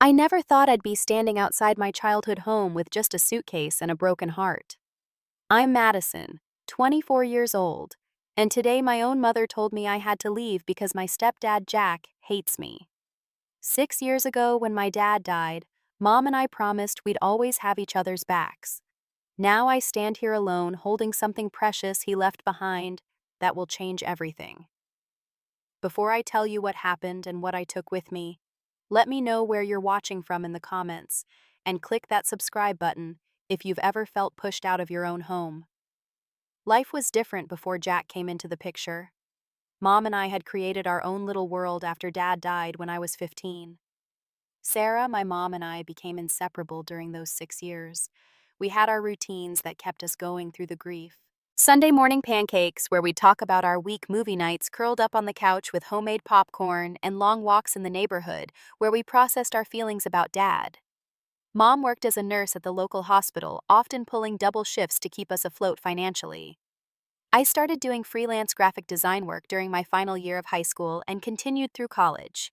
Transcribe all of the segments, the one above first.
I never thought I'd be standing outside my childhood home with just a suitcase and a broken heart. I'm Madison, 24 years old, and today my own mother told me I had to leave because my stepdad Jack hates me. 6 years ago, when my dad died, Mom and I promised we'd always have each other's backs. Now I stand here alone holding something precious he left behind that will change everything. Before I tell you what happened and what I took with me, let me know where you're watching from in the comments, and click that subscribe button if you've ever felt pushed out of your own home. Life was different before Jack came into the picture. Mom and I had created our own little world after Dad died when I was 15. Sarah, my mom, and I became inseparable during those 6 years. We had our routines that kept us going through the grief. Sunday morning pancakes, where we'd talk about our week movie nights curled up on the couch with homemade popcorn, and long walks in the neighborhood, where we processed our feelings about Dad. Mom worked as a nurse at the local hospital, often pulling double shifts to keep us afloat financially. I started doing freelance graphic design work during my final year of high school and continued through college.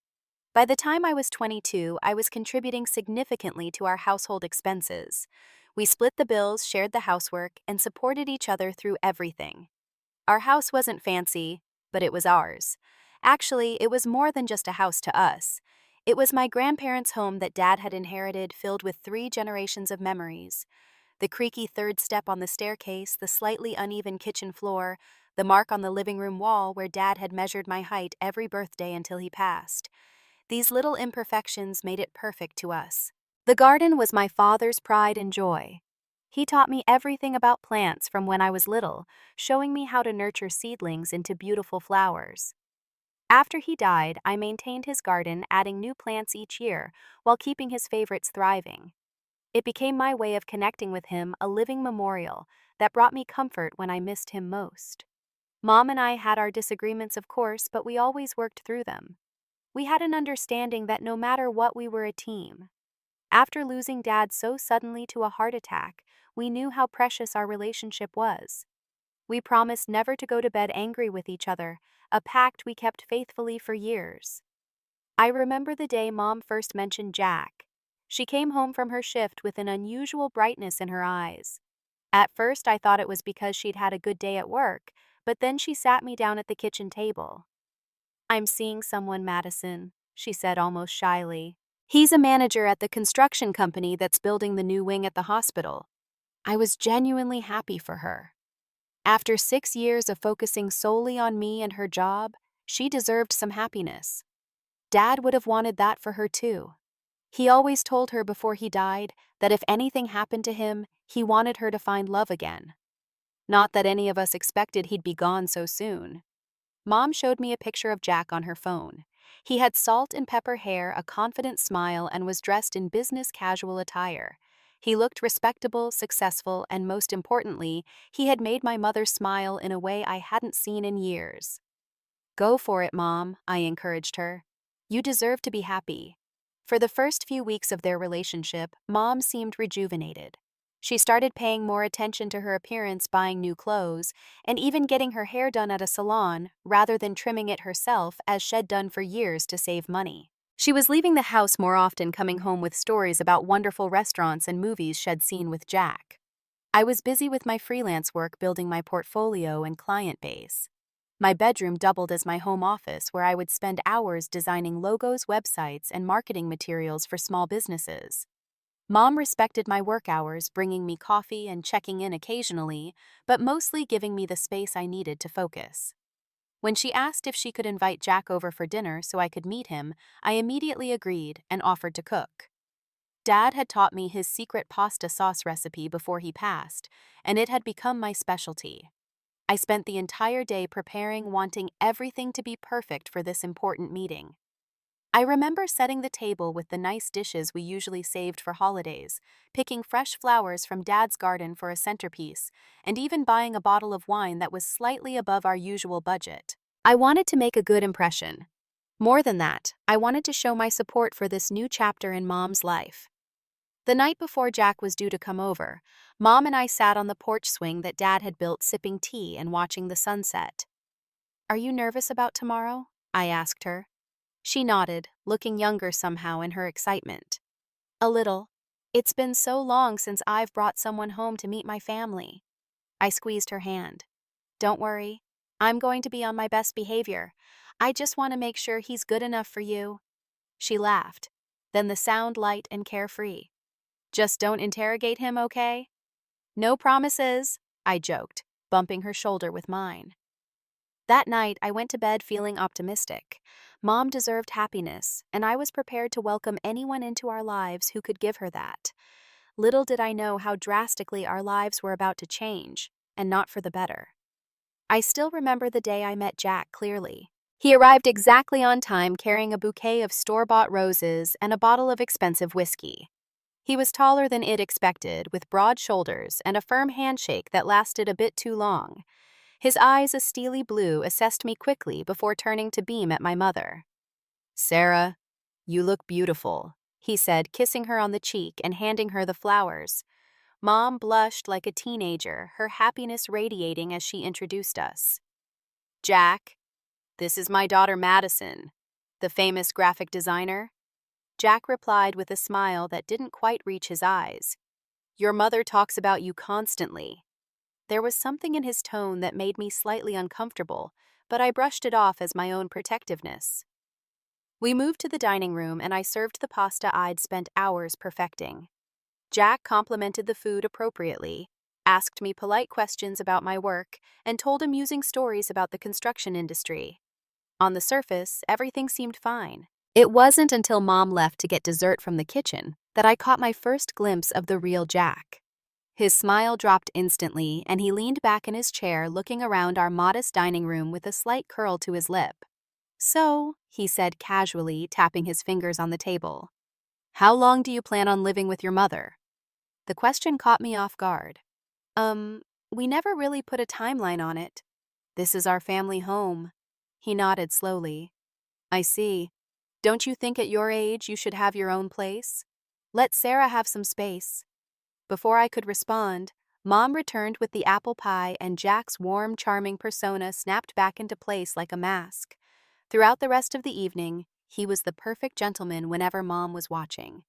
By the time I was 22, I was contributing significantly to our household expenses. We split the bills, shared the housework, and supported each other through everything. Our house wasn't fancy, but it was ours. Actually, it was more than just a house to us. It was my grandparents' home that Dad had inherited, filled with 3 generations of memories. The creaky third step on the staircase, the slightly uneven kitchen floor, the mark on the living room wall where Dad had measured my height every birthday until he passed. These little imperfections made it perfect to us. The garden was my father's pride and joy. He taught me everything about plants from when I was little, showing me how to nurture seedlings into beautiful flowers. After he died, I maintained his garden, adding new plants each year while keeping his favorites thriving. It became my way of connecting with him, a living memorial that brought me comfort when I missed him most. Mom and I had our disagreements, of course, but we always worked through them. We had an understanding that no matter what, we were a team. After losing Dad so suddenly to a heart attack, we knew how precious our relationship was. We promised never to go to bed angry with each other, a pact we kept faithfully for years. I remember the day Mom first mentioned Jack. She came home from her shift with an unusual brightness in her eyes. At first, I thought it was because she'd had a good day at work, but then she sat me down at the kitchen table. "I'm seeing someone, Madison," she said almost shyly. "He's a manager at the construction company that's building the new wing at the hospital." I was genuinely happy for her. After 6 years of focusing solely on me and her job, she deserved some happiness. Dad would have wanted that for her too. He always told her before he died that if anything happened to him, he wanted her to find love again. Not that any of us expected he'd be gone so soon. Mom showed me a picture of Jack on her phone. He had salt and pepper hair, a confident smile, and was dressed in business casual attire. He looked respectable, successful, and most importantly, he had made my mother smile in a way I hadn't seen in years. "Go for it, Mom," I encouraged her. "You deserve to be happy." For the first few weeks of their relationship, Mom seemed rejuvenated. She started paying more attention to her appearance, buying new clothes, and even getting her hair done at a salon rather than trimming it herself as she'd done for years to save money. She was leaving the house more often, coming home with stories about wonderful restaurants and movies she'd seen with Jack. I was busy with my freelance work, building my portfolio and client base. My bedroom doubled as my home office, where I would spend hours designing logos, websites, and marketing materials for small businesses. Mom respected my work hours, bringing me coffee and checking in occasionally, but mostly giving me the space I needed to focus. When she asked if she could invite Jack over for dinner so I could meet him, I immediately agreed and offered to cook. Dad had taught me his secret pasta sauce recipe before he passed, and it had become my specialty. I spent the entire day preparing, wanting everything to be perfect for this important meeting. I remember setting the table with the nice dishes we usually saved for holidays, picking fresh flowers from Dad's garden for a centerpiece, and even buying a bottle of wine that was slightly above our usual budget. I wanted to make a good impression. More than that, I wanted to show my support for this new chapter in Mom's life. The night before Jack was due to come over, Mom and I sat on the porch swing that Dad had built, sipping tea and watching the sunset. "Are you nervous about tomorrow?" I asked her. She nodded, looking younger somehow in her excitement. A little. It's been so long since I've brought someone home to meet my family. I squeezed her hand. Don't worry. I'm going to be on my best behavior. I just want to make sure he's good enough for you. She laughed, then the sound light and carefree. Just don't interrogate him, okay? No promises, I joked, bumping her shoulder with mine. That night, I went to bed feeling optimistic. Mom deserved happiness, and I was prepared to welcome anyone into our lives who could give her that. Little did I know how drastically our lives were about to change, and not for the better. I still remember the day I met Jack clearly. He arrived exactly on time carrying a bouquet of store-bought roses and a bottle of expensive whiskey. He was taller than I'd expected, with broad shoulders and a firm handshake that lasted a bit too long. His eyes, a steely blue, assessed me quickly before turning to beam at my mother. "Sarah, you look beautiful," he said, kissing her on the cheek and handing her the flowers. Mom blushed like a teenager, her happiness radiating as she introduced us. "Jack, this is my daughter Madison, the famous graphic designer." Jack replied with a smile that didn't quite reach his eyes. "Your mother talks about you constantly." There was something in his tone that made me slightly uncomfortable, but I brushed it off as my own protectiveness. We moved to the dining room and I served the pasta I'd spent hours perfecting. Jack complimented the food appropriately, asked me polite questions about my work, and told amusing stories about the construction industry. On the surface, everything seemed fine. It wasn't until Mom left to get dessert from the kitchen that I caught my first glimpse of the real Jack. His smile dropped instantly, and he leaned back in his chair looking around our modest dining room with a slight curl to his lip. "So," he said casually, tapping his fingers on the table, "how long do you plan on living with your mother?" The question caught me off guard. We never really put a timeline on it. This is our family home." He nodded slowly. "I see. Don't you think at your age you should have your own place? Let Sarah have some space." Before I could respond, Mom returned with the apple pie and Jack's warm, charming persona snapped back into place like a mask. Throughout the rest of the evening, he was the perfect gentleman whenever Mom was watching.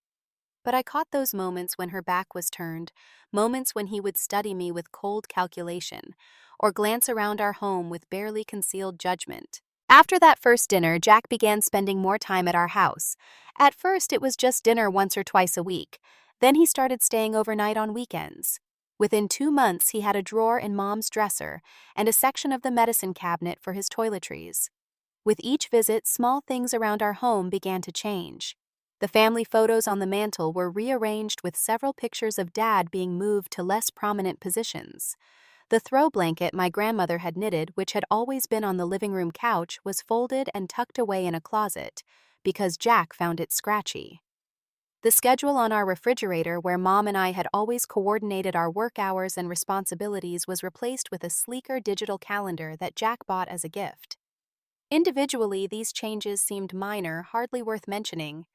But I caught those moments when her back was turned, moments when he would study me with cold calculation, or glance around our home with barely concealed judgment. After that first dinner, Jack began spending more time at our house. At first, it was just dinner once or twice a week. Then he started staying overnight on weekends. Within 2 months, he had a drawer in Mom's dresser and a section of the medicine cabinet for his toiletries. With each visit, small things around our home began to change. The family photos on the mantel were rearranged with several pictures of Dad being moved to less prominent positions. The throw blanket my grandmother had knitted, which had always been on the living room couch, was folded and tucked away in a closet, because Jack found it scratchy. The schedule on our refrigerator, where Mom and I had always coordinated our work hours and responsibilities, was replaced with a sleeker digital calendar that Jack bought as a gift. Individually, these changes seemed minor, hardly worth mentioning,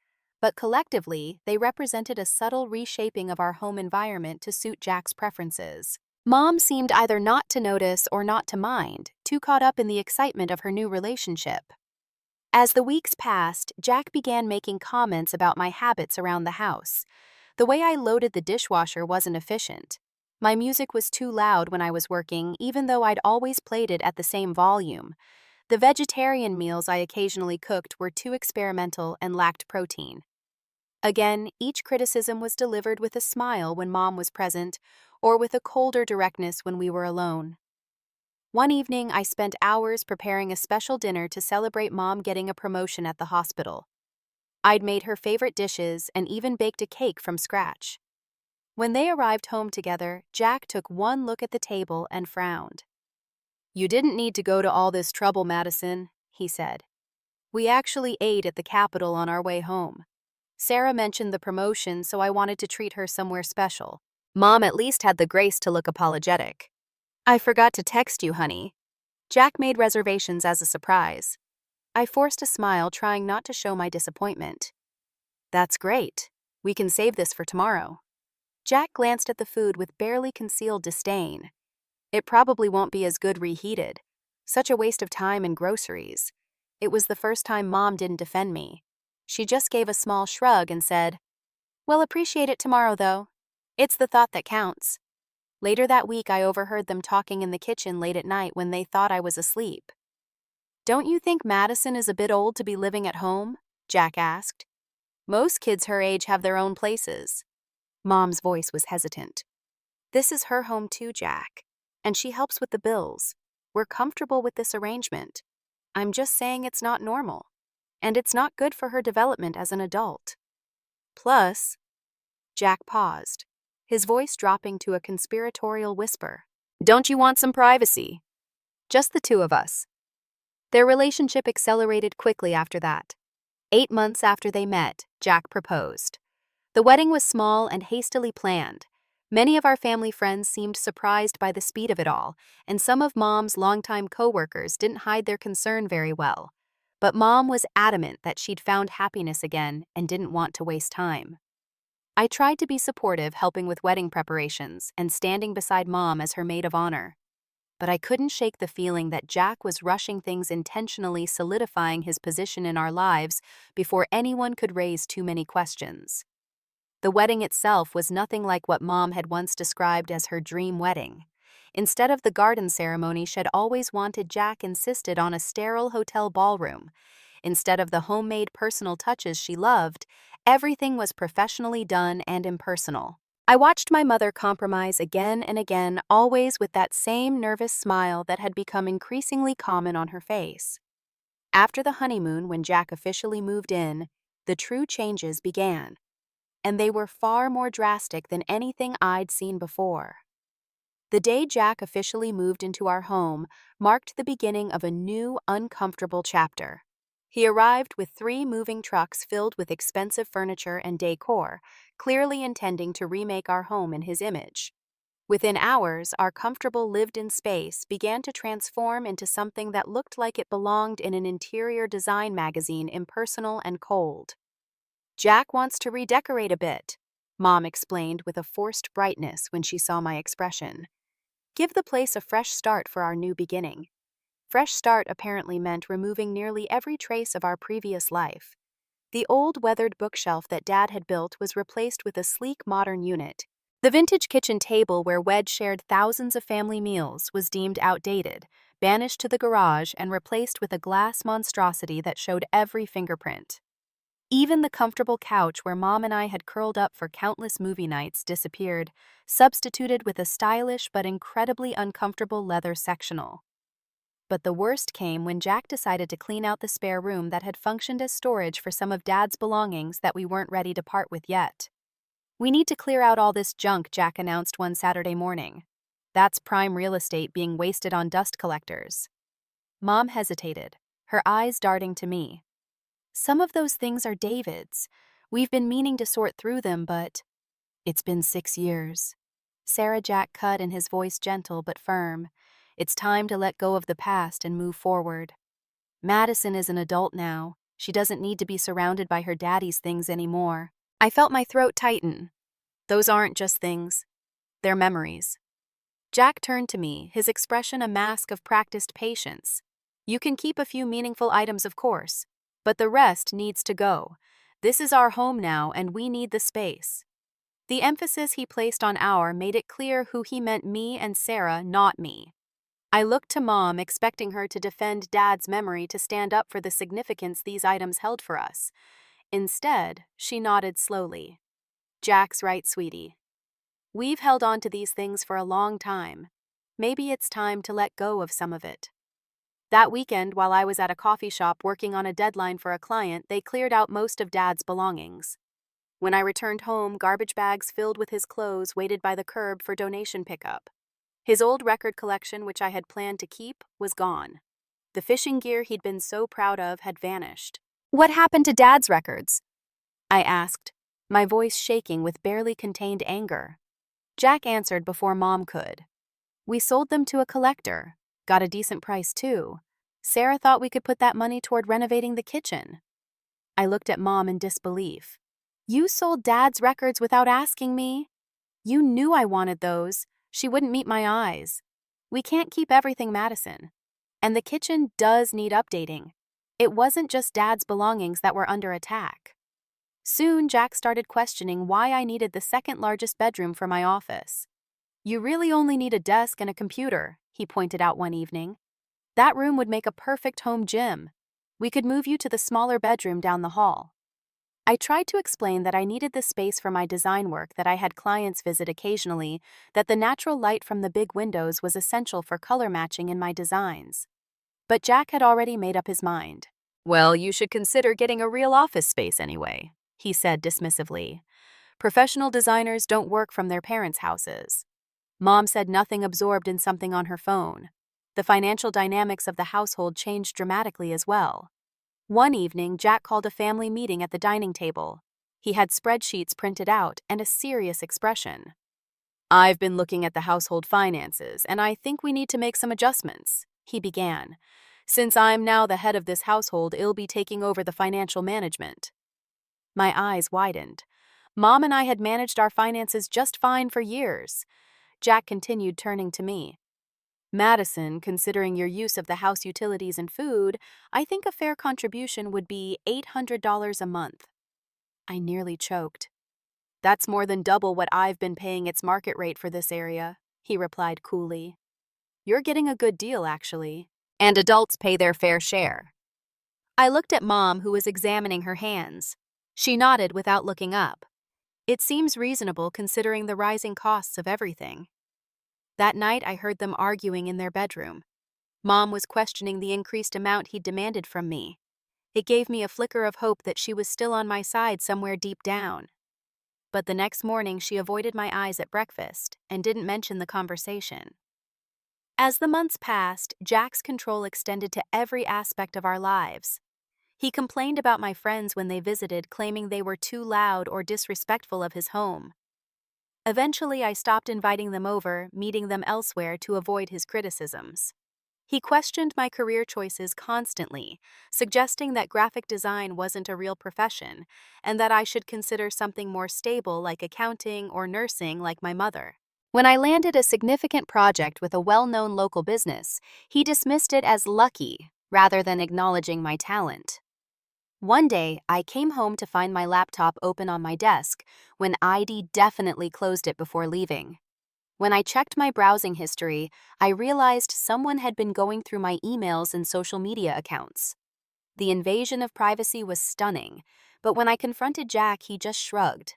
but collectively, they represented a subtle reshaping of our home environment to suit Jack's preferences. Mom seemed either not to notice or not to mind, too caught up in the excitement of her new relationship. As the weeks passed, Jack began making comments about my habits around the house. The way I loaded the dishwasher wasn't efficient. My music was too loud when I was working, even though I'd always played it at the same volume. The vegetarian meals I occasionally cooked were too experimental and lacked protein. Again, each criticism was delivered with a smile when Mom was present, or with a colder directness when we were alone. One evening, I spent hours preparing a special dinner to celebrate Mom getting a promotion at the hospital. I'd made her favorite dishes and even baked a cake from scratch. When they arrived home together, Jack took one look at the table and frowned. "You didn't need to go to all this trouble, Madison," he said. "We actually ate at the Capitol on our way home. Sarah mentioned the promotion, so I wanted to treat her somewhere special. Mom at least had the grace to look apologetic. I forgot to text you, honey." Jack made reservations as a surprise. I forced a smile, trying not to show my disappointment. "That's great. We can save this for tomorrow." Jack glanced at the food with barely concealed disdain. "It probably won't be as good reheated. Such a waste of time and groceries. It was the first time Mom didn't defend me. She just gave a small shrug and said, "We'll appreciate it tomorrow, though. It's the thought that counts." Later that week, I overheard them talking in the kitchen late at night when they thought I was asleep. "Don't you think Madison is a bit old to be living at home?" Jack asked. "Most kids her age have their own places." Mom's voice was hesitant. "This is her home too, Jack. And she helps with the bills. We're comfortable with this arrangement. I'm just saying it's not normal. And it's not good for her development as an adult. Plus," Jack paused, his voice dropping to a conspiratorial whisper, "don't you want some privacy? Just the two of us." Their relationship accelerated quickly after that. 8 months after they met, Jack proposed. The wedding was small and hastily planned. Many of our family friends seemed surprised by the speed of it all, and some of Mom's longtime co-workers didn't hide their concern very well. But Mom was adamant that she'd found happiness again and didn't want to waste time. I tried to be supportive, helping with wedding preparations and standing beside Mom as her maid of honor. But I couldn't shake the feeling that Jack was rushing things, intentionally solidifying his position in our lives before anyone could raise too many questions. The wedding itself was nothing like what Mom had once described as her dream wedding. Instead of the garden ceremony she'd always wanted, Jack insisted on a sterile hotel ballroom. Instead of the homemade personal touches she loved, everything was professionally done and impersonal. I watched my mother compromise again and again, always with that same nervous smile that had become increasingly common on her face. After the honeymoon, when Jack officially moved in, the true changes began. And they were far more drastic than anything I'd seen before. The day Jack officially moved into our home marked the beginning of a new, uncomfortable chapter. He arrived with 3 moving trucks filled with expensive furniture and decor, clearly intending to remake our home in his image. Within hours, our comfortable lived-in space began to transform into something that looked like it belonged in an interior design magazine, impersonal and cold. "Jack wants to redecorate a bit," Mom explained with a forced brightness when she saw my expression. "Give the place a fresh start for our new beginning." Fresh start apparently meant removing nearly every trace of our previous life. The old weathered bookshelf that Dad had built was replaced with a sleek modern unit. The vintage kitchen table where Wed shared thousands of family meals was deemed outdated, banished to the garage, and replaced with a glass monstrosity that showed every fingerprint. Even the comfortable couch where Mom and I had curled up for countless movie nights disappeared, substituted with a stylish but incredibly uncomfortable leather sectional. But the worst came when Jack decided to clean out the spare room that had functioned as storage for some of Dad's belongings that we weren't ready to part with yet. "We need to clear out all this junk," Jack announced one Saturday morning. "That's prime real estate being wasted on dust collectors." Mom hesitated, her eyes darting to me. "Some of those things are David's. We've been meaning to sort through them, but—" "It's been 6 years." Sarah, Jack cut in, his voice gentle but firm. "It's time to let go of the past and move forward. Madison is an adult now. She doesn't need to be surrounded by her daddy's things anymore." I felt my throat tighten. "Those aren't just things. They're memories." Jack turned to me, his expression a mask of practiced patience. "You can keep a few meaningful items, of course, but the rest needs to go. This is our home now, and we need the space." The emphasis he placed on "our" made it clear who he meant: me and Sarah, not me. I looked to Mom, expecting her to defend Dad's memory, to stand up for the significance these items held for us. Instead, she nodded slowly. "Jack's right, sweetie. We've held on to these things for a long time. Maybe it's time to let go of some of it." That weekend, while I was at a coffee shop working on a deadline for a client, they cleared out most of Dad's belongings. When I returned home, garbage bags filled with his clothes waited by the curb for donation pickup. His old record collection, which I had planned to keep, was gone. The fishing gear he'd been so proud of had vanished. "What happened to Dad's records?" I asked, my voice shaking with barely contained anger. Jack answered before Mom could. "We sold them to a collector. Got a decent price, too. Sarah thought we could put that money toward renovating the kitchen." I looked at Mom in disbelief. "You sold Dad's records without asking me? You knew I wanted those. She wouldn't meet my eyes. We can't keep everything, Madison. And the kitchen does need updating. It wasn't just Dad's belongings that were under attack. Soon, Jack started questioning why I needed the second largest bedroom for my office. "You really only need a desk and a computer," he pointed out one evening. "That room would make a perfect home gym. We could move you to the smaller bedroom down the hall." I tried to explain that I needed the space for my design work, that I had clients visit occasionally, that the natural light from the big windows was essential for color matching in my designs. But Jack had already made up his mind. "Well, you should consider getting a real office space anyway," he said dismissively. "Professional designers don't work from their parents' houses." Mom said nothing, absorbed in something on her phone. The financial dynamics of the household changed dramatically as well. One evening, Jack called a family meeting at the dining table. He had spreadsheets printed out and a serious expression. "I've been looking at the household finances, and I think we need to make some adjustments," he began. "Since I'm now the head of this household, I'll be taking over the financial management." My eyes widened. Mom and I had managed our finances just fine for years. Jack continued, turning to me. "Madison, considering your use of the house utilities and food, I think a fair contribution would be $800 a month." I nearly choked. "That's more than double what I've been paying its market rate for this area," he replied coolly. "You're getting a good deal, actually. And adults pay their fair share." I looked at Mom, who was examining her hands. She nodded without looking up. "It seems reasonable considering the rising costs of everything." That night, I heard them arguing in their bedroom. Mom was questioning the increased amount he'd demanded from me. It gave me a flicker of hope that she was still on my side somewhere deep down. But the next morning, she avoided my eyes at breakfast and didn't mention the conversation. As the months passed, Jack's control extended to every aspect of our lives. He complained about my friends when they visited, claiming they were too loud or disrespectful of his home. Eventually, I stopped inviting them over, meeting them elsewhere to avoid his criticisms. He questioned my career choices constantly, suggesting that graphic design wasn't a real profession and that I should consider something more stable like accounting or nursing like my mother. When I landed a significant project with a well-known local business, he dismissed it as lucky rather than acknowledging my talent. One day, I came home to find my laptop open on my desk when ID definitely closed it before leaving. When I checked my browsing history, I realized someone had been going through my emails and social media accounts. The invasion of privacy was stunning, but when I confronted Jack, he just shrugged.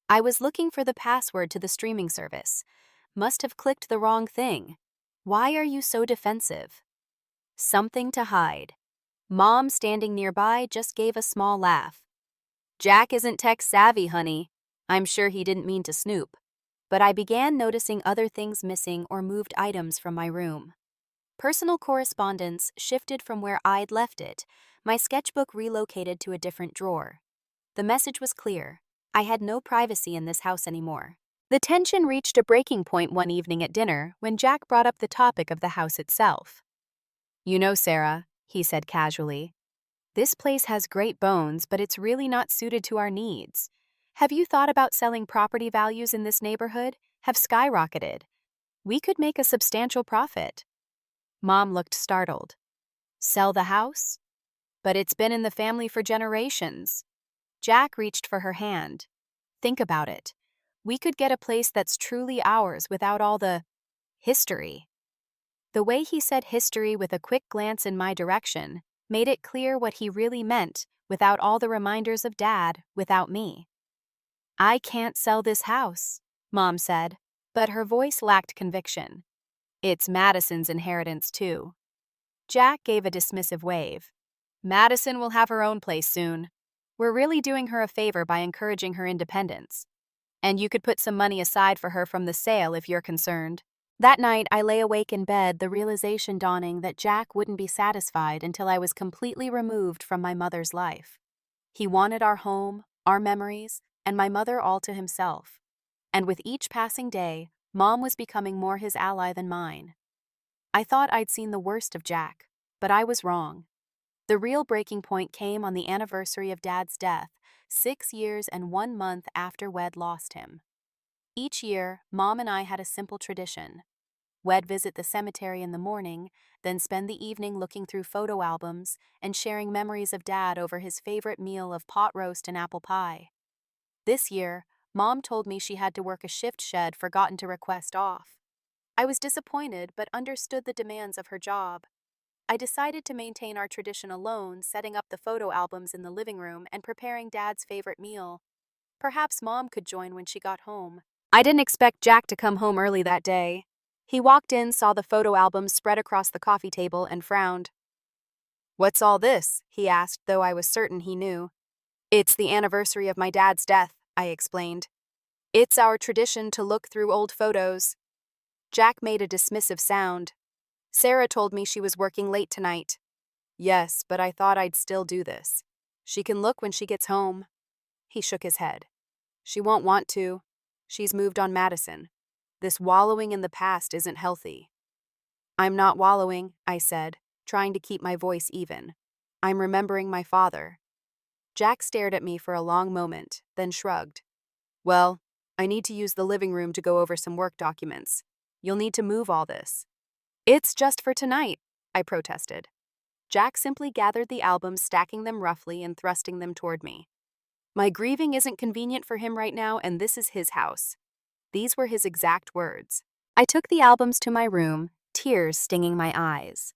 "I was looking for the password to the streaming service. Must have clicked the wrong thing. Why are you so defensive?" Something to hide. Mom, standing nearby, just gave a small laugh. "Jack isn't tech savvy, honey." I'm sure he didn't mean to snoop. But I began noticing other things missing or moved items from my room. Personal correspondence shifted from where I'd left it. My sketchbook relocated to a different drawer. The message was clear. I had no privacy in this house anymore. The tension reached a breaking point one evening at dinner when Jack brought up the topic of the house itself. "You know, Sarah," he said casually, "this place has great bones, but it's really not suited to our needs. Have you thought about selling? Property values in this neighborhood have skyrocketed. We could make a substantial profit." Mom looked startled. "Sell the house? But it's been in the family for generations." Jack reached for her hand. "Think about it. We could get a place that's truly ours without all the history." The way he said history with a quick glance in my direction made it clear what he really meant, without all the reminders of Dad, without me. "I can't sell this house," Mom said, but her voice lacked conviction. "It's Madison's inheritance, too." Jack gave a dismissive wave. "Madison will have her own place soon. We're really doing her a favor by encouraging her independence. And you could put some money aside for her from the sale if you're concerned." That night, I lay awake in bed, the realization dawning that Jack wouldn't be satisfied until I was completely removed from my mother's life. He wanted our home, our memories, and my mother all to himself. And with each passing day, Mom was becoming more his ally than mine. I thought I'd seen the worst of Jack, but I was wrong. The real breaking point came on the anniversary of Dad's death, 6 years and 1 month after Wed lost him. Each year, Mom and I had a simple tradition. We'd visit the cemetery in the morning, then spend the evening looking through photo albums and sharing memories of Dad over his favorite meal of pot roast and apple pie. This year, Mom told me she had to work a shift she'd forgotten to request off. I was disappointed but understood the demands of her job. I decided to maintain our tradition alone, setting up the photo albums in the living room and preparing Dad's favorite meal. Perhaps Mom could join when she got home. I didn't expect Jack to come home early that day. He walked in, saw the photo albums spread across the coffee table, and frowned. "What's all this?" he asked, though I was certain he knew. "It's the anniversary of my dad's death," I explained. "It's our tradition to look through old photos." Jack made a dismissive sound. "Sarah told me she was working late tonight." "Yes, but I thought I'd still do this. She can look when she gets home." He shook his head. "She won't want to. She's moved on Madison. This wallowing in the past isn't healthy." "I'm not wallowing," I said, trying to keep my voice even. "I'm remembering my father." Jack stared at me for a long moment, then shrugged. "Well, I need to use the living room to go over some work documents. You'll need to move all this." "It's just for tonight," I protested. Jack simply gathered the albums, stacking them roughly and thrusting them toward me. "My grieving isn't convenient for him right now, and this is his house." These were his exact words. I took the albums to my room, tears stinging my eyes.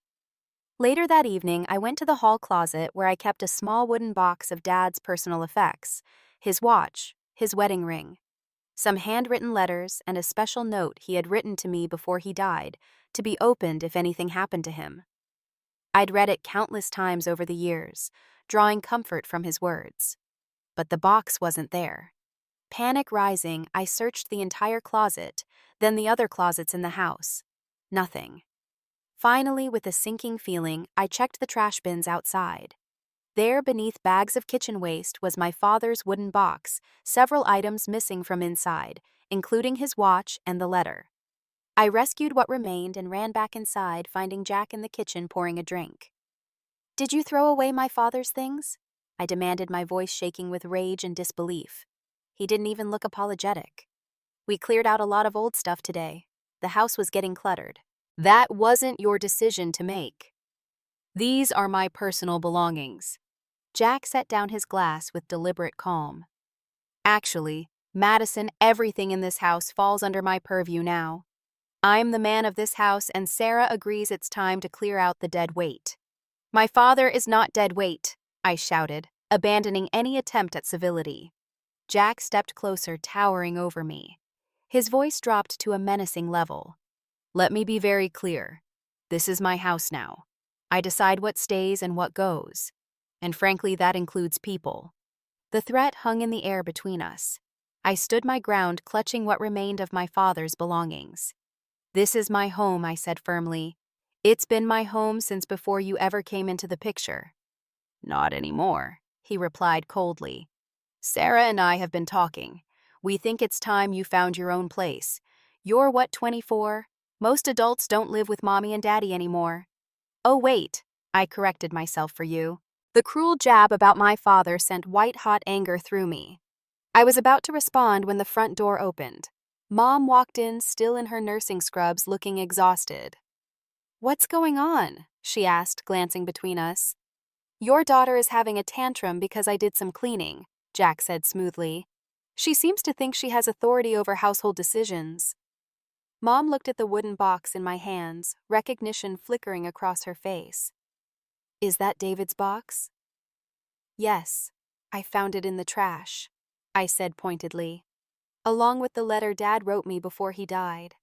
Later that evening, I went to the hall closet where I kept a small wooden box of Dad's personal effects, his watch, his wedding ring, some handwritten letters, and a special note he had written to me before he died, to be opened if anything happened to him. I'd read it countless times over the years, drawing comfort from his words. But the box wasn't there. Panic rising, I searched the entire closet, then the other closets in the house. Nothing. Finally, with a sinking feeling, I checked the trash bins outside. There, beneath bags of kitchen waste, was my father's wooden box, several items missing from inside, including his watch and the letter. I rescued what remained and ran back inside, finding Jack in the kitchen pouring a drink. "Did you throw away my father's things?" I demanded, my voice shaking with rage and disbelief. He didn't even look apologetic. "We cleared out a lot of old stuff today. The house was getting cluttered." "That wasn't your decision to make. These are my personal belongings." Jack set down his glass with deliberate calm. "Actually, Madison, everything in this house falls under my purview now. I'm the man of this house, and Sarah agrees it's time to clear out the dead weight." "My father is not dead weight," I shouted, abandoning any attempt at civility. Jack stepped closer, towering over me. His voice dropped to a menacing level. "Let me be very clear. This is my house now. I decide what stays and what goes. And frankly, that includes people." The threat hung in the air between us. I stood my ground, clutching what remained of my father's belongings. "This is my home," I said firmly. "It's been my home since before you ever came into the picture." "Not anymore," he replied coldly. "Sarah and I have been talking. We think it's time you found your own place. You're what, 24? Most adults don't live with mommy and daddy anymore." "Oh wait," I corrected myself for you. The cruel jab about my father sent white-hot anger through me. I was about to respond when the front door opened. Mom walked in, still in her nursing scrubs, looking exhausted. "What's going on?" she asked, glancing between us. "Your daughter is having a tantrum because I did some cleaning," Jack said smoothly. "She seems to think she has authority over household decisions." Mom looked at the wooden box in my hands, recognition flickering across her face. "Is that David's box?" "Yes, I found it in the trash," I said pointedly, "along with the letter Dad wrote me before he died."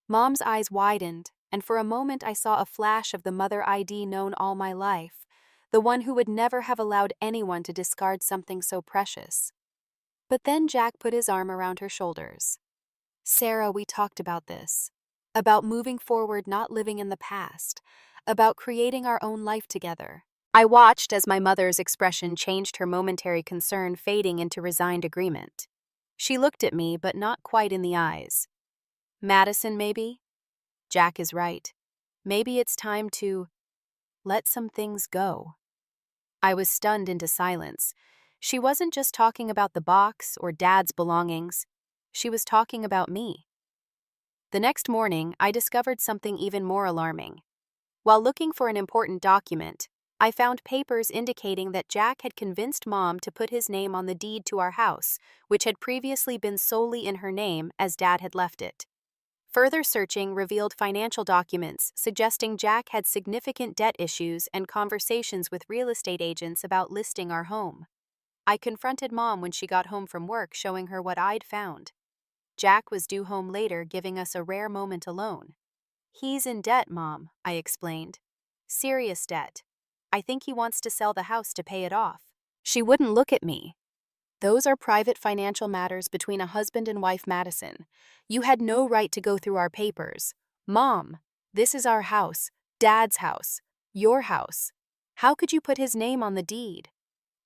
Mom's eyes widened, and for a moment I saw a flash of the mother ID known all my life, the one who would never have allowed anyone to discard something so precious. But then Jack put his arm around her shoulders. "Sarah, we talked about this. About moving forward, not living in the past. About creating our own life together." I watched as my mother's expression changed, her momentary concern fading into resigned agreement. She looked at me, but not quite in the eyes. "Madison, maybe? Jack is right. Maybe it's time to let some things go." I was stunned into silence. She wasn't just talking about the box or Dad's belongings. She was talking about me. The next morning, I discovered something even more alarming. While looking for an important document, I found papers indicating that Jack had convinced Mom to put his name on the deed to our house, which had previously been solely in her name as Dad had left it. Further searching revealed financial documents suggesting Jack had significant debt issues and conversations with real estate agents about listing our home. I confronted Mom when she got home from work, showing her what I'd found. Jack was due home later, giving us a rare moment alone. "He's in debt, Mom," I explained. "Serious debt. I think he wants to sell the house to pay it off." She wouldn't look at me. "Those are private financial matters between a husband and wife, Madison. You had no right to go through our papers. Mom, this is our house, Dad's house, your house. How could you put his name on the deed?"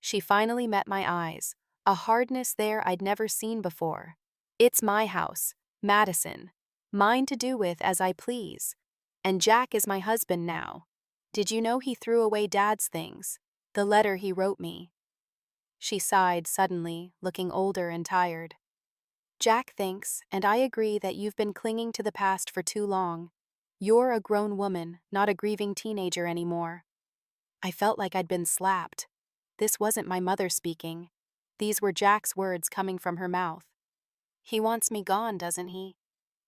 She finally met my eyes, a hardness there I'd never seen before. "It's my house, Madison. Mine to do with as I please. And Jack is my husband now. Did you know he threw away Dad's things? The letter he wrote me." She sighed suddenly, looking older and tired. "Jack thinks, and I agree, that you've been clinging to the past for too long. You're a grown woman, not a grieving teenager anymore." I felt like I'd been slapped. This wasn't my mother speaking. These were Jack's words coming from her mouth. "He wants me gone, doesn't he?"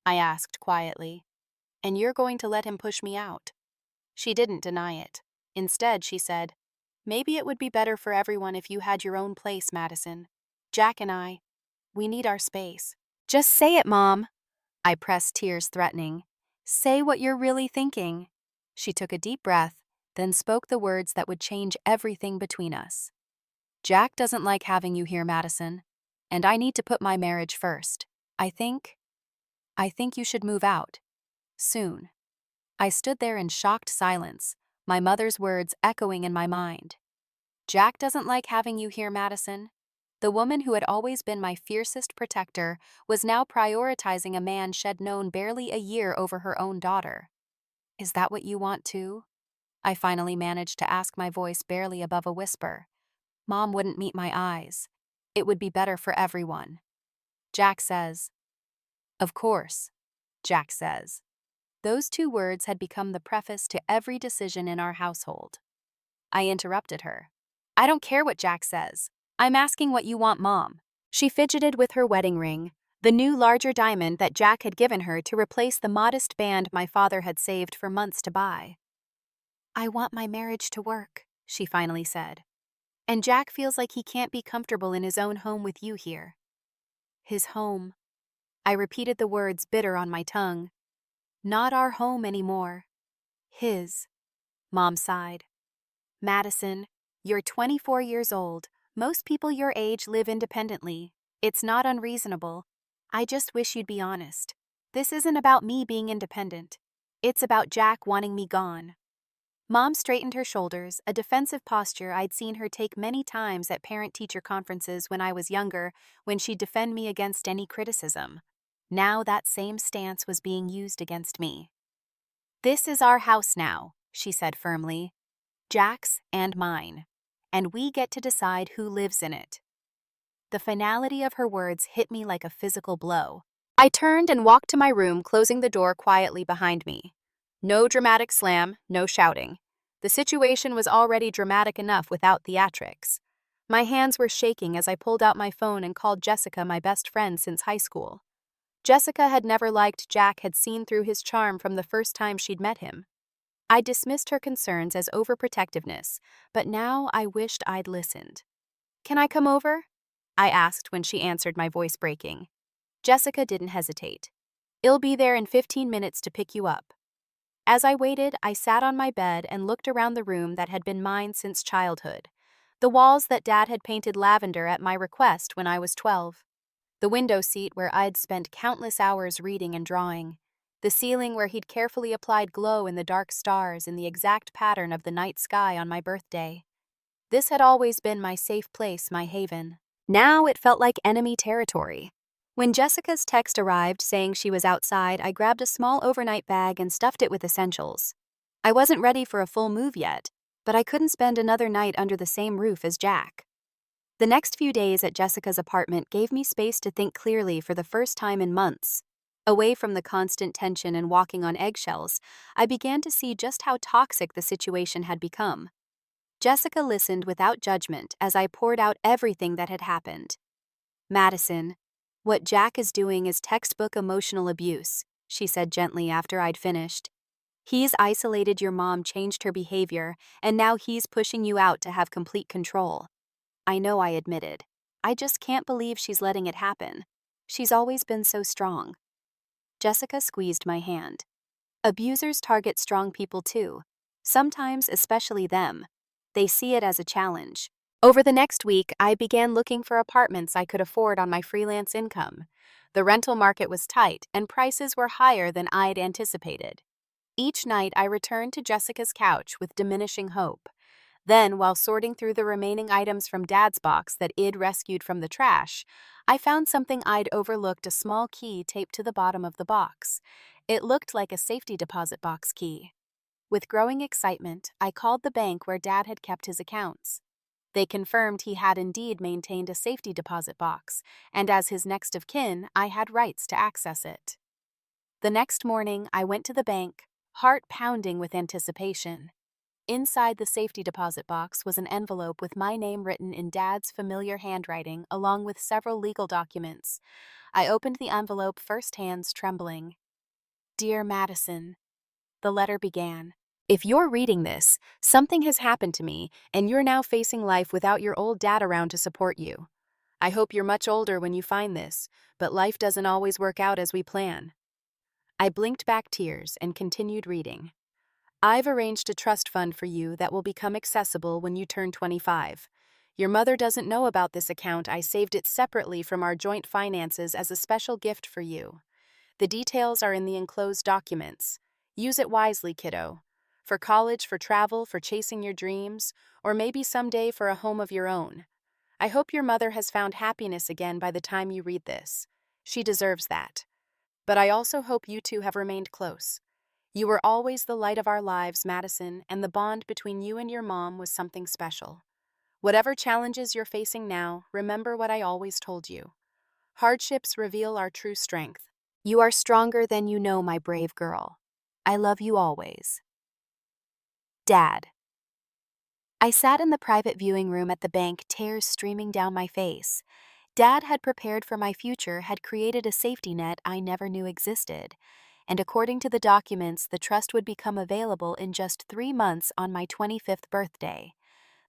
I asked quietly. "And you're going to let him push me out?" She didn't deny it. Instead, she said, "Maybe it would be better for everyone if you had your own place, Madison. Jack and we need our space." "Just say it, Mom." I pressed, tears threatening. "Say what you're really thinking." She took a deep breath, then spoke the words that would change everything between us. "Jack doesn't like having you here, Madison, and I need to put my marriage first. I think you should move out. Soon." I stood there in shocked silence, my mother's words echoing in my mind. "Jack doesn't like having you here, Madison." The woman who had always been my fiercest protector was now prioritizing a man she'd known barely a year over her own daughter. "Is that what you want too?" I finally managed to ask, my voice barely above a whisper. Mom wouldn't meet my eyes. "It would be better for everyone." Jack says. "Of course," Jack says. Those two words had become the preface to every decision in our household. I interrupted her. "I don't care what Jack says. I'm asking what you want, Mom." She fidgeted with her wedding ring, the new larger diamond that Jack had given her to replace the modest band my father had saved for months to buy. "I want my marriage to work," she finally said. "And Jack feels like he can't be comfortable in his own home with you here." "His home." I repeated the words, bitter on my tongue. "Not our home anymore. His." Mom sighed. "Madison, you're 24 years old. Most people your age live independently. It's not unreasonable. I just wish you'd be honest. This isn't about me being independent. It's about Jack wanting me gone." Mom straightened her shoulders, a defensive posture I'd seen her take many times at parent-teacher conferences when I was younger, when she'd defend me against any criticism. Now that same stance was being used against me. "This is our house now," she said firmly. "Jack's and mine. And we get to decide who lives in it." The finality of her words hit me like a physical blow. I turned and walked to my room, closing the door quietly behind me. No dramatic slam, no shouting. The situation was already dramatic enough without theatrics. My hands were shaking as I pulled out my phone and called Jessica, my best friend since high school. Jessica had never liked Jack, had seen through his charm from the first time she'd met him. I dismissed her concerns as overprotectiveness, but now I wished I'd listened. "Can I come over?" I asked when she answered, my voice breaking. Jessica didn't hesitate. "I'll be there in 15 minutes to pick you up." As I waited, I sat on my bed and looked around the room that had been mine since childhood. The walls that Dad had painted lavender at my request when I was 12. The window seat where I'd spent countless hours reading and drawing. The ceiling where he'd carefully applied glow in the dark stars in the exact pattern of the night sky on my birthday. This had always been my safe place, my haven. Now it felt like enemy territory. When Jessica's text arrived saying she was outside, I grabbed a small overnight bag and stuffed it with essentials. I wasn't ready for a full move yet, but I couldn't spend another night under the same roof as Jack. The next few days at Jessica's apartment gave me space to think clearly for the first time in months. Away from the constant tension and walking on eggshells, I began to see just how toxic the situation had become. Jessica listened without judgment as I poured out everything that had happened. "Madison, what Jack is doing is textbook emotional abuse," she said gently after I'd finished. "He's isolated your mom, changed her behavior, and now he's pushing you out to have complete control." I know, I admitted. "I just can't believe she's letting it happen. She's always been so strong." Jessica squeezed my hand. "Abusers target strong people too. Sometimes, especially them. They see it as a challenge." Over the next week, I began looking for apartments I could afford on my freelance income. The rental market was tight, and prices were higher than I'd anticipated. Each night, I returned to Jessica's couch with diminishing hope. Then, while sorting through the remaining items from Dad's box that I'd rescued from the trash, I found something I'd overlooked: a small key taped to the bottom of the box. It looked like a safety deposit box key. With growing excitement, I called the bank where Dad had kept his accounts. They confirmed he had indeed maintained a safety deposit box, and as his next of kin, I had rights to access it. The next morning, I went to the bank, heart pounding with anticipation. Inside the safety deposit box was an envelope with my name written in Dad's familiar handwriting, along with several legal documents. I opened the envelope first, hands trembling. "Dear Madison," the letter began. "If you're reading this, something has happened to me, and you're now facing life without your old dad around to support you. I hope you're much older when you find this, but life doesn't always work out as we plan." I blinked back tears and continued reading. "I've arranged a trust fund for you that will become accessible when you turn 25. Your mother doesn't know about this account. I saved it separately from our joint finances as a special gift for you. The details are in the enclosed documents. Use it wisely, kiddo. For college, for travel, for chasing your dreams, or maybe someday for a home of your own. I hope your mother has found happiness again by the time you read this. She deserves that. But I also hope you two have remained close. You were always the light of our lives, Madison, and the bond between you and your mom was something special. Whatever challenges you're facing now, remember what I always told you. Hardships reveal our true strength. You are stronger than you know, my brave girl. I love you always. Dad." I sat in the private viewing room at the bank, tears streaming down my face. Dad had prepared for my future, had created a safety net I never knew existed. And according to the documents, the trust would become available in just 3 months on my 25th birthday.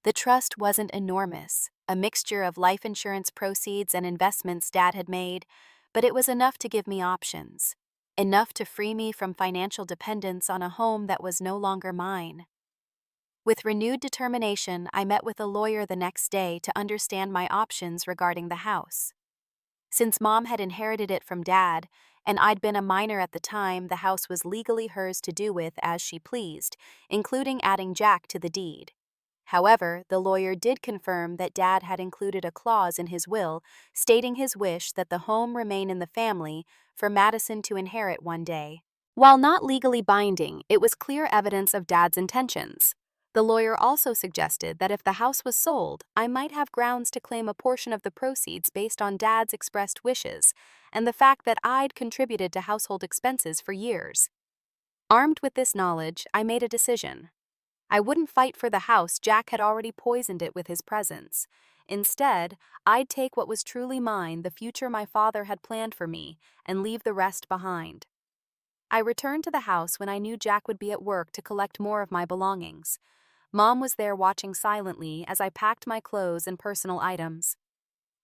The trust wasn't enormous, a mixture of life insurance proceeds and investments Dad had made, but it was enough to give me options. Enough to free me from financial dependence on a home that was no longer mine. With renewed determination, I met with a lawyer the next day to understand my options regarding the house. Since Mom had inherited it from Dad, and I'd been a minor at the time, the house was legally hers to do with as she pleased, including adding Jack to the deed. However, the lawyer did confirm that Dad had included a clause in his will stating his wish that the home remain in the family for Madison to inherit one day. While not legally binding, it was clear evidence of Dad's intentions. The lawyer also suggested that if the house was sold, I might have grounds to claim a portion of the proceeds based on Dad's expressed wishes and the fact that I'd contributed to household expenses for years. Armed with this knowledge, I made a decision. I wouldn't fight for the house. Jack had already poisoned it with his presence. Instead, I'd take what was truly mine, the future my father had planned for me, and leave the rest behind. I returned to the house when I knew Jack would be at work to collect more of my belongings. Mom was there watching silently as I packed my clothes and personal items.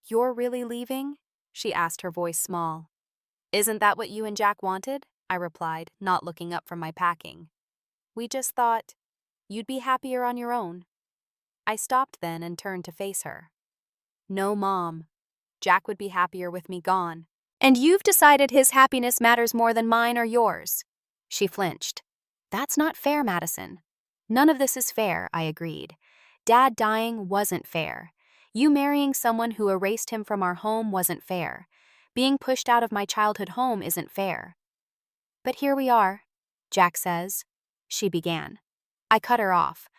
"You're really leaving?" she asked, her voice small. "Isn't that what you and Jack wanted?" I replied, not looking up from my packing. "We just thought you'd be happier on your own." I stopped then and turned to face her. "No, Mom. Jack would be happier with me gone. And you've decided his happiness matters more than mine or yours." She flinched. "That's not fair, Madison." "None of this is fair," I agreed. "Dad dying wasn't fair. You marrying someone who erased him from our home wasn't fair. Being pushed out of my childhood home isn't fair." "But here we are," Jack says, she began. I cut her off.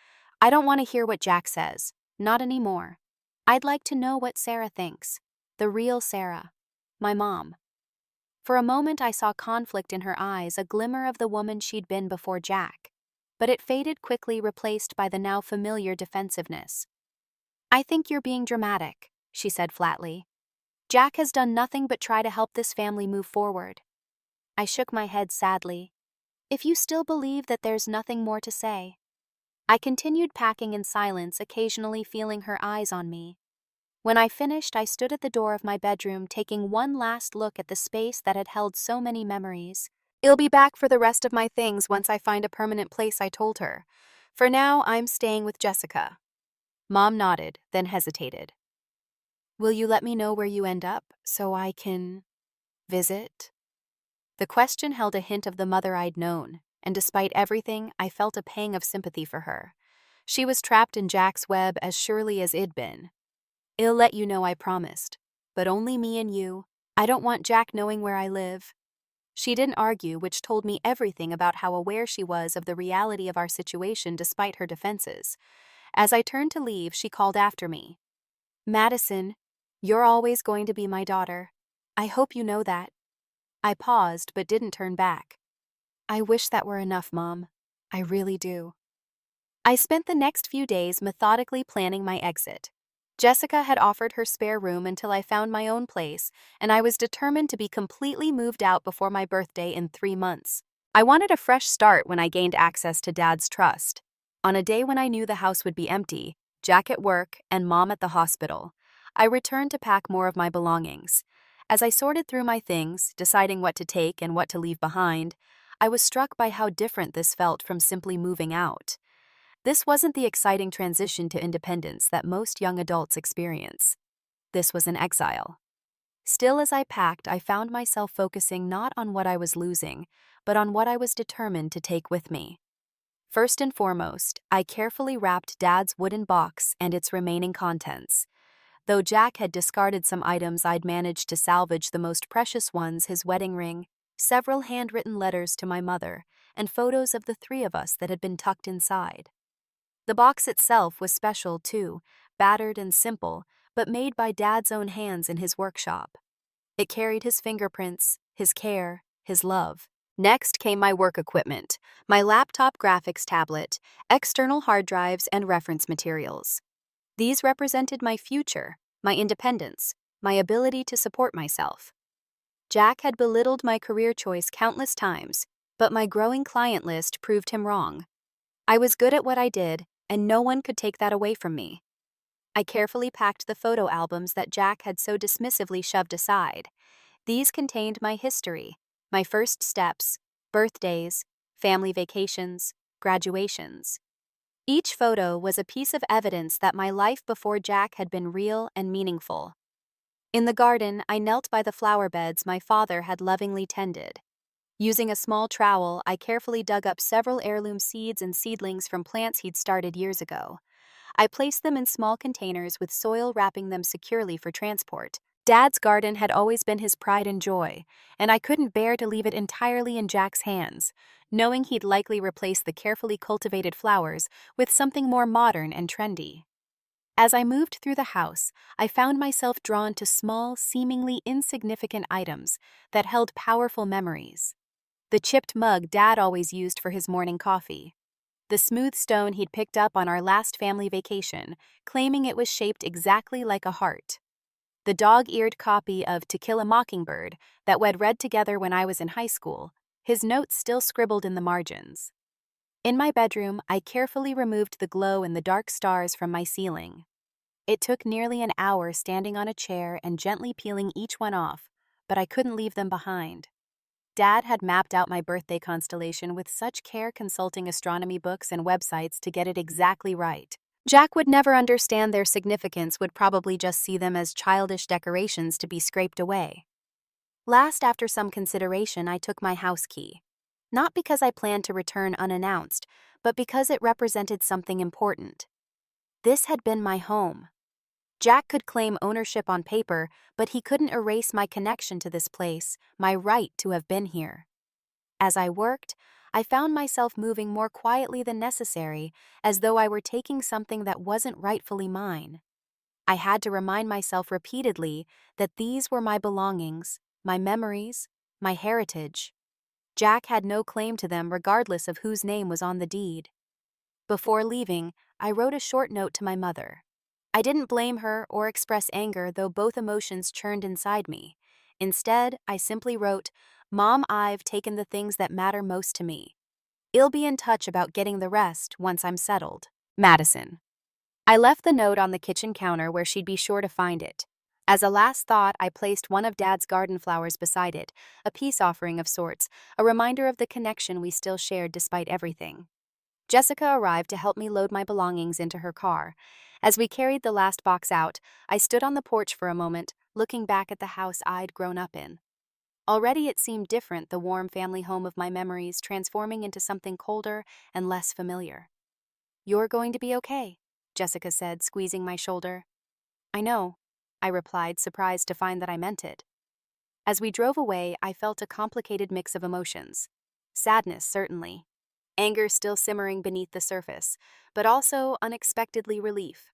"I don't want to hear what Jack says. Not anymore. I'd like to know what Sarah thinks. The real Sarah. My mom." For a moment I saw conflict in her eyes, a glimmer of the woman she'd been before Jack. But it faded quickly, replaced by the now familiar defensiveness. "I think you're being dramatic," she said flatly. "Jack has done nothing but try to help this family move forward." I shook my head sadly. "If you still believe that there's nothing more to say." I continued packing in silence, occasionally feeling her eyes on me. When I finished, I stood at the door of my bedroom, taking one last look at the space that had held so many memories. "I'll be back for the rest of my things once I find a permanent place," I told her. "For now, I'm staying with Jessica." Mom nodded, then hesitated. "Will you let me know where you end up, so I can visit?" The question held a hint of the mother I'd known, and despite everything, I felt a pang of sympathy for her. She was trapped in Jack's web as surely as I'd been. "I'll let you know," I promised. "But only me and you. I don't want Jack knowing where I live." She didn't argue, which told me everything about how aware she was of the reality of our situation despite her defenses. As I turned to leave, she called after me. "Madison, you're always going to be my daughter. I hope you know that." I paused but didn't turn back. "I wish that were enough, Mom. I really do." I spent the next few days methodically planning my exit. Jessica had offered her spare room until I found my own place, and I was determined to be completely moved out before my birthday in 3 months. I wanted a fresh start when I gained access to Dad's trust. On a day when I knew the house would be empty, Jack at work, and Mom at the hospital, I returned to pack more of my belongings. As I sorted through my things, deciding what to take and what to leave behind, I was struck by how different this felt from simply moving out. This wasn't the exciting transition to independence that most young adults experience. This was an exile. Still, as I packed, I found myself focusing not on what I was losing, but on what I was determined to take with me. First and foremost, I carefully wrapped Dad's wooden box and its remaining contents. Though Jack had discarded some items, I'd managed to salvage the most precious ones: his wedding ring, several handwritten letters to my mother, and photos of the three of us that had been tucked inside. The box itself was special too, battered and simple, but made by Dad's own hands in his workshop. It carried his fingerprints, his care, his love. Next came my work equipment, my laptop graphics tablet, external hard drives, and reference materials. These represented my future, my independence, my ability to support myself. Jack had belittled my career choice countless times, but my growing client list proved him wrong. I was good at what I did, and no one could take that away from me. I carefully packed the photo albums that Jack had so dismissively shoved aside. These contained my history, my first steps, birthdays, family vacations, graduations. Each photo was a piece of evidence that my life before Jack had been real and meaningful. In the garden, I knelt by the flower beds my father had lovingly tended. Using a small trowel, I carefully dug up several heirloom seeds and seedlings from plants he'd started years ago. I placed them in small containers with soil wrapping them securely for transport. Dad's garden had always been his pride and joy, and I couldn't bear to leave it entirely in Jack's hands, knowing he'd likely replace the carefully cultivated flowers with something more modern and trendy. As I moved through the house, I found myself drawn to small, seemingly insignificant items that held powerful memories. The chipped mug Dad always used for his morning coffee. The smooth stone he'd picked up on our last family vacation, claiming it was shaped exactly like a heart. The dog-eared copy of To Kill a Mockingbird that we'd read together when I was in high school, his notes still scribbled in the margins. In my bedroom, I carefully removed the glow in the dark stars from my ceiling. It took nearly an hour standing on a chair and gently peeling each one off, but I couldn't leave them behind. Dad had mapped out my birthday constellation with such care, consulting astronomy books and websites to get it exactly right. Jack would never understand their significance, would probably just see them as childish decorations to be scraped away. Last, after some consideration, I took my house key. Not because I planned to return unannounced, but because it represented something important. This had been my home. Jack could claim ownership on paper, but he couldn't erase my connection to this place, my right to have been here. As I worked, I found myself moving more quietly than necessary, as though I were taking something that wasn't rightfully mine. I had to remind myself repeatedly that these were my belongings, my memories, my heritage. Jack had no claim to them regardless of whose name was on the deed. Before leaving, I wrote a short note to my mother. I didn't blame her or express anger, though both emotions churned inside me. Instead, I simply wrote, "Mom, I've taken the things that matter most to me. I'll be in touch about getting the rest once I'm settled. Madison." I left the note on the kitchen counter where she'd be sure to find it. As a last thought, I placed one of Dad's garden flowers beside it, a peace offering of sorts, a reminder of the connection we still shared despite everything. Jessica arrived to help me load my belongings into her car. As we carried the last box out, I stood on the porch for a moment, looking back at the house I'd grown up in. Already it seemed different, the warm family home of my memories transforming into something colder and less familiar. "You're going to be okay," Jessica said, squeezing my shoulder. "I know," I replied, surprised to find that I meant it. As we drove away, I felt a complicated mix of emotions. Sadness, certainly. Anger still simmering beneath the surface, but also unexpectedly relief.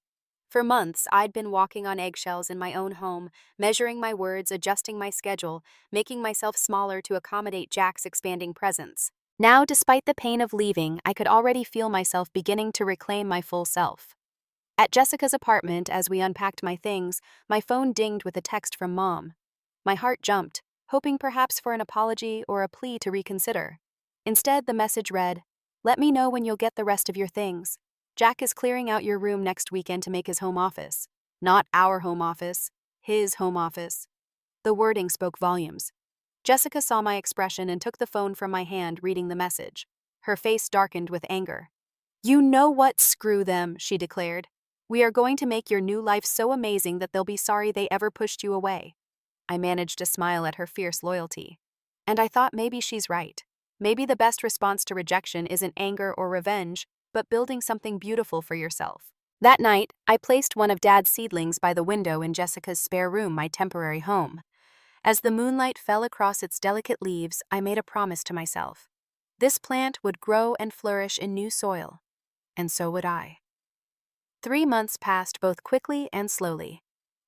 For months, I'd been walking on eggshells in my own home, measuring my words, adjusting my schedule, making myself smaller to accommodate Jack's expanding presence. Now, despite the pain of leaving, I could already feel myself beginning to reclaim my full self. At Jessica's apartment, as we unpacked my things, my phone dinged with a text from Mom. My heart jumped, hoping perhaps for an apology or a plea to reconsider. Instead, the message read, "Let me know when you'll get the rest of your things. Jack is clearing out your room next weekend to make his home office. Not our home office, his home office." The wording spoke volumes. Jessica saw my expression and took the phone from my hand, reading the message. Her face darkened with anger. "You know what? Screw them," she declared. "We are going to make your new life so amazing that they'll be sorry they ever pushed you away." I managed to smile at her fierce loyalty. And I thought maybe she's right. Maybe the best response to rejection isn't anger or revenge, but building something beautiful for yourself. That night, I placed one of Dad's seedlings by the window in Jessica's spare room, my temporary home. As the moonlight fell across its delicate leaves, I made a promise to myself. This plant would grow and flourish in new soil, and so would I. 3 months passed both quickly and slowly.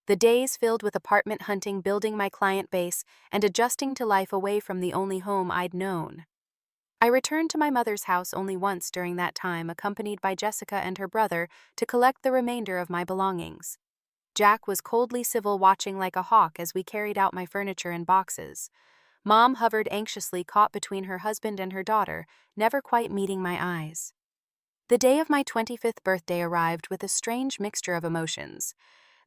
The days filled with apartment hunting, building my client base, and adjusting to life away from the only home I'd known. I returned to my mother's house only once during that time, accompanied by Jessica and her brother, to collect the remainder of my belongings. Jack was coldly civil, watching like a hawk as we carried out my furniture in boxes. Mom hovered anxiously, caught between her husband and her daughter, never quite meeting my eyes. The day of my 25th birthday arrived with a strange mixture of emotions.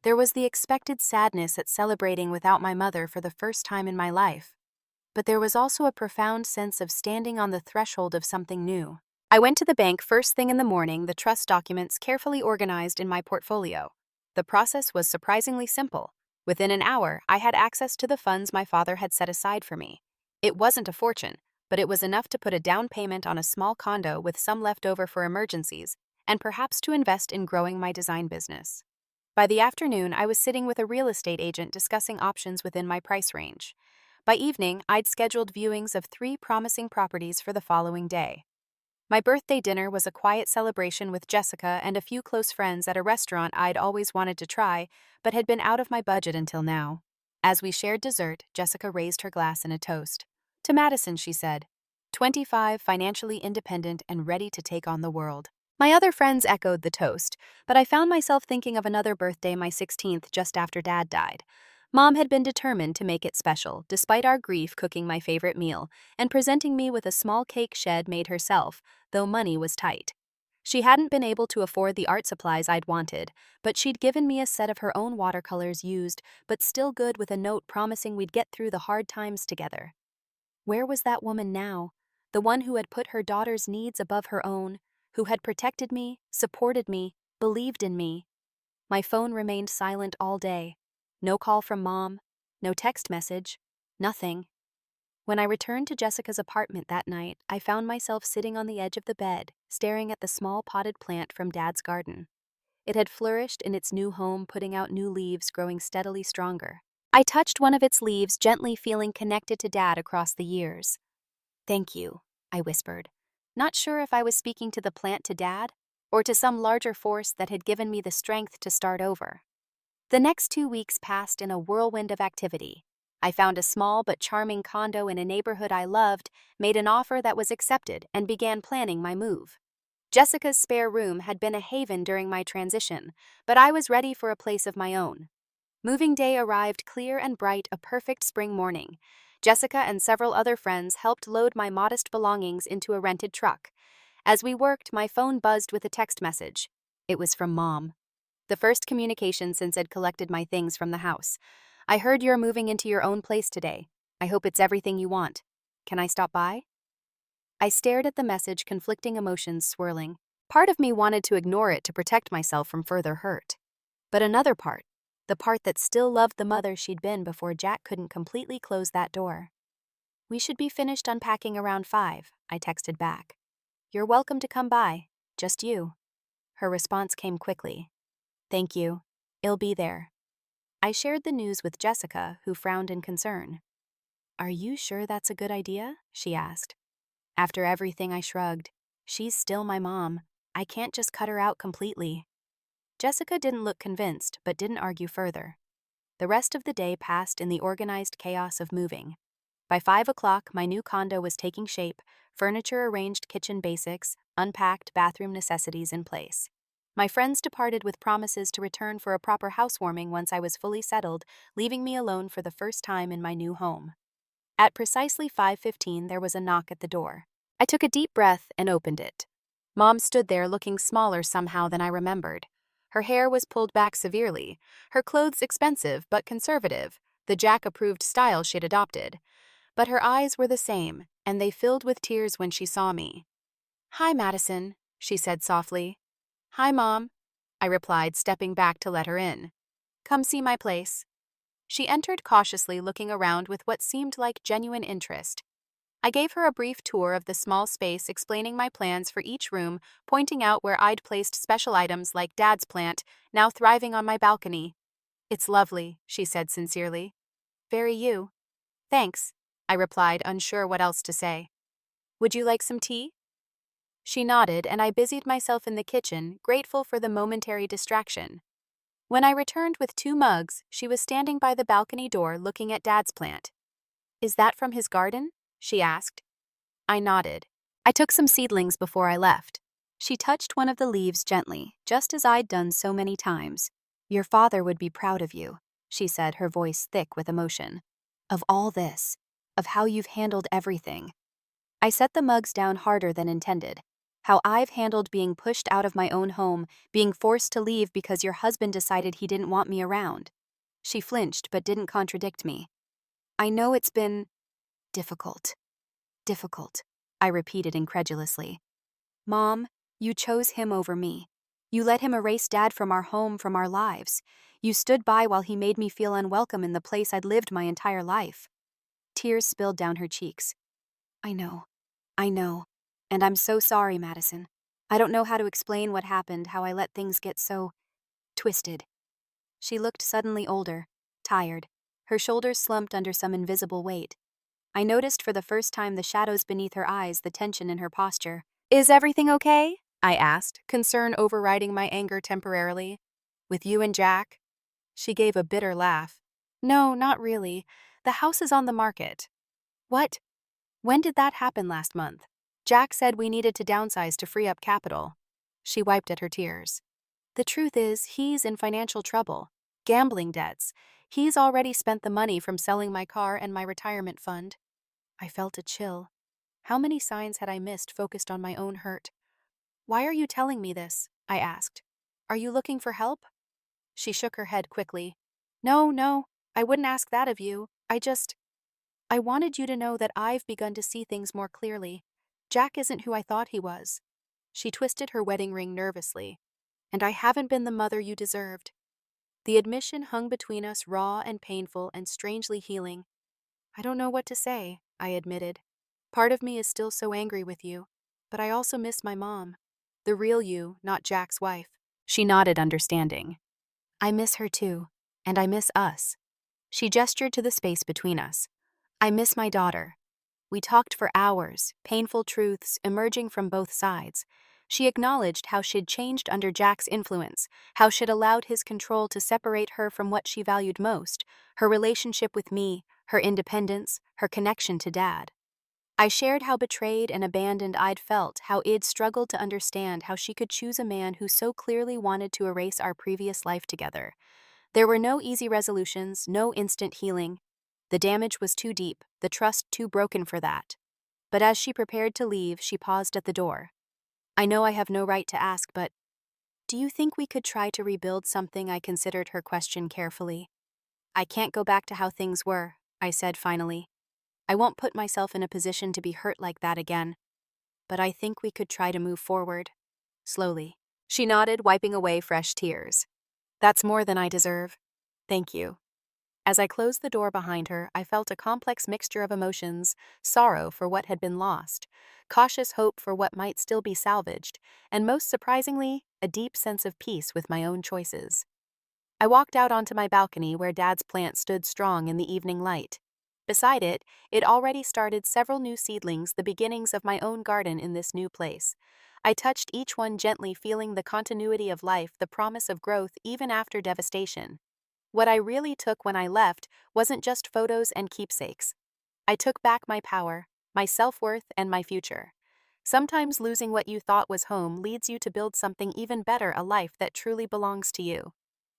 There was the expected sadness at celebrating without my mother for the first time in my life. But there was also a profound sense of standing on the threshold of something new. I went to the bank first thing in the morning, the trust documents carefully organized in my portfolio. The process was surprisingly simple. Within an hour, I had access to the funds my father had set aside for me. It wasn't a fortune, but it was enough to put a down payment on a small condo with some left over for emergencies, and perhaps to invest in growing my design business. By the afternoon, I was sitting with a real estate agent discussing options within my price range. By evening, I'd scheduled viewings of 3 promising properties for the following day. My birthday dinner was a quiet celebration with Jessica and a few close friends at a restaurant I'd always wanted to try, but had been out of my budget until now. As we shared dessert, Jessica raised her glass in a toast. "To Madison," she said. 25, financially independent and ready to take on the world. My other friends echoed the toast, but I found myself thinking of another birthday, my 16th, just after Dad died. Mom had been determined to make it special, despite our grief, cooking my favorite meal and presenting me with a small cake she'd made herself, though money was tight. She hadn't been able to afford the art supplies I'd wanted, but she'd given me a set of her own watercolors, used but still good, with a note promising we'd get through the hard times together. Where was that woman now? The one who had put her daughter's needs above her own, who had protected me, supported me, believed in me. My phone remained silent all day. No call from Mom, no text message, nothing. When I returned to Jessica's apartment that night, I found myself sitting on the edge of the bed, staring at the small potted plant from Dad's garden. It had flourished in its new home, putting out new leaves, growing steadily stronger. I touched one of its leaves, gently, feeling connected to Dad across the years. "Thank you," I whispered, not sure if I was speaking to the plant, to Dad, or to some larger force that had given me the strength to start over. The next 2 weeks passed in a whirlwind of activity. I found a small but charming condo in a neighborhood I loved, made an offer that was accepted, and began planning my move. Jessica's spare room had been a haven during my transition, but I was ready for a place of my own. Moving day arrived clear and bright, a perfect spring morning. Jessica and several other friends helped load my modest belongings into a rented truck. As we worked, my phone buzzed with a text message. It was from Mom. The first communication since I'd collected my things from the house. I heard you're moving into your own place today. I hope it's everything you want. Can I stop by? I stared at the message, conflicting emotions swirling. Part of me wanted to ignore it to protect myself from further hurt. But another part, the part that still loved the mother she'd been before Jack couldn't completely close that door. We should be finished unpacking around 5, I texted back. You're welcome to come by, just you. Her response came quickly. Thank you. I'll be there. I shared the news with Jessica, who frowned in concern. Are you sure that's a good idea? She asked. After everything, I shrugged. She's still my mom. I can't just cut her out completely. Jessica didn't look convinced, but didn't argue further. The rest of the day passed in the organized chaos of moving. By 5 o'clock, my new condo was taking shape, furniture arranged, kitchen basics, unpacked, bathroom necessities in place. My friends departed with promises to return for a proper housewarming once I was fully settled, leaving me alone for the first time in my new home. At precisely 5:15, there was a knock at the door. I took a deep breath and opened it. Mom stood there, looking smaller somehow than I remembered. Her hair was pulled back severely, her clothes expensive but conservative, the Jack-approved style she'd adopted. But her eyes were the same, and they filled with tears when she saw me. "Hi, Madison," she said softly. "Hi, Mom," I replied, stepping back to let her in. "Come see my place." She entered cautiously, looking around with what seemed like genuine interest. I gave her a brief tour of the small space, explaining my plans for each room, pointing out where I'd placed special items like Dad's plant, now thriving on my balcony. "It's lovely," she said sincerely. "Very you." "Thanks," I replied, unsure what else to say. "Would you like some tea?" She nodded, and I busied myself in the kitchen, grateful for the momentary distraction. When I returned with 2 mugs, she was standing by the balcony door looking at Dad's plant. "Is that from his garden?" she asked. I nodded. I took some seedlings before I left. She touched one of the leaves gently, just as I'd done so many times. "Your father would be proud of you," she said, her voice thick with emotion. "Of all this, of how you've handled everything." I set the mugs down harder than intended. How I've handled being pushed out of my own home, being forced to leave because your husband decided he didn't want me around. She flinched but didn't contradict me. "I know it's been difficult. Difficult," I repeated incredulously. "Mom, you chose him over me. You let him erase Dad from our home, from our lives. You stood by while he made me feel unwelcome in the place I'd lived my entire life." Tears spilled down her cheeks. I know. And I'm so sorry, Madison. I don't know how to explain what happened, how I let things get so twisted." She looked suddenly older, tired. Her shoulders slumped under some invisible weight. I noticed for the first time the shadows beneath her eyes, the tension in her posture. "Is everything okay?" I asked, concern overriding my anger temporarily. "With you and Jack?" She gave a bitter laugh. "No, not really. The house is on the market." "What? When did that happen last month?" "Jack said we needed to downsize to free up capital." She wiped at her tears. "The truth is, he's in financial trouble. Gambling debts. He's already spent the money from selling my car and my retirement fund." I felt a chill. How many signs had I missed focused on my own hurt? "Why are you telling me this?" I asked. "Are you looking for help?" She shook her head quickly. No, I wouldn't ask that of you. I wanted you to know that I've begun to see things more clearly. Jack isn't who I thought he was." She twisted her wedding ring nervously. "And I haven't been the mother you deserved." The admission hung between us, raw and painful and strangely healing. "I don't know what to say," I admitted. "Part of me is still so angry with you, but I also miss my mom. The real you, not Jack's wife." She nodded, understanding. "I miss her too, and I miss us." She gestured to the space between us. "I miss my daughter." We talked for hours, painful truths emerging from both sides. She acknowledged how she'd changed under Jack's influence, how she'd allowed his control to separate her from what she valued most, her relationship with me, her independence, her connection to Dad. I shared how betrayed and abandoned I'd felt, how I'd struggled to understand how she could choose a man who so clearly wanted to erase our previous life together. There were no easy resolutions, no instant healing. The damage was too deep, the trust too broken for that. But as she prepared to leave, she paused at the door. I know I have no right to ask, but do you think we could try to rebuild something? I considered her question carefully. I can't go back to how things were, I said finally. I won't put myself in a position to be hurt like that again. But I think we could try to move forward. Slowly. She nodded, wiping away fresh tears. That's more than I deserve. Thank you. As I closed the door behind her, I felt a complex mixture of emotions: sorrow for what had been lost, cautious hope for what might still be salvaged, and most surprisingly, a deep sense of peace with my own choices. I walked out onto my balcony where Dad's plant stood strong in the evening light. Beside it, it already started several new seedlings, the beginnings of my own garden in this new place. I touched each one gently, feeling the continuity of life, the promise of growth even after devastation. What I really took when I left wasn't just photos and keepsakes. I took back my power, my self-worth, and my future. Sometimes losing what you thought was home leads you to build something even better, a life that truly belongs to you.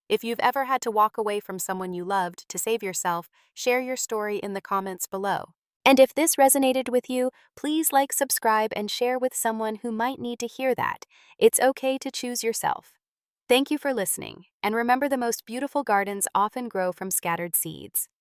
If you've ever had to walk away from someone you loved to save yourself, share your story in the comments below. And if this resonated with you, please like, subscribe, and share with someone who might need to hear that. It's okay to choose yourself. Thank you for listening, and remember, the most beautiful gardens often grow from scattered seeds.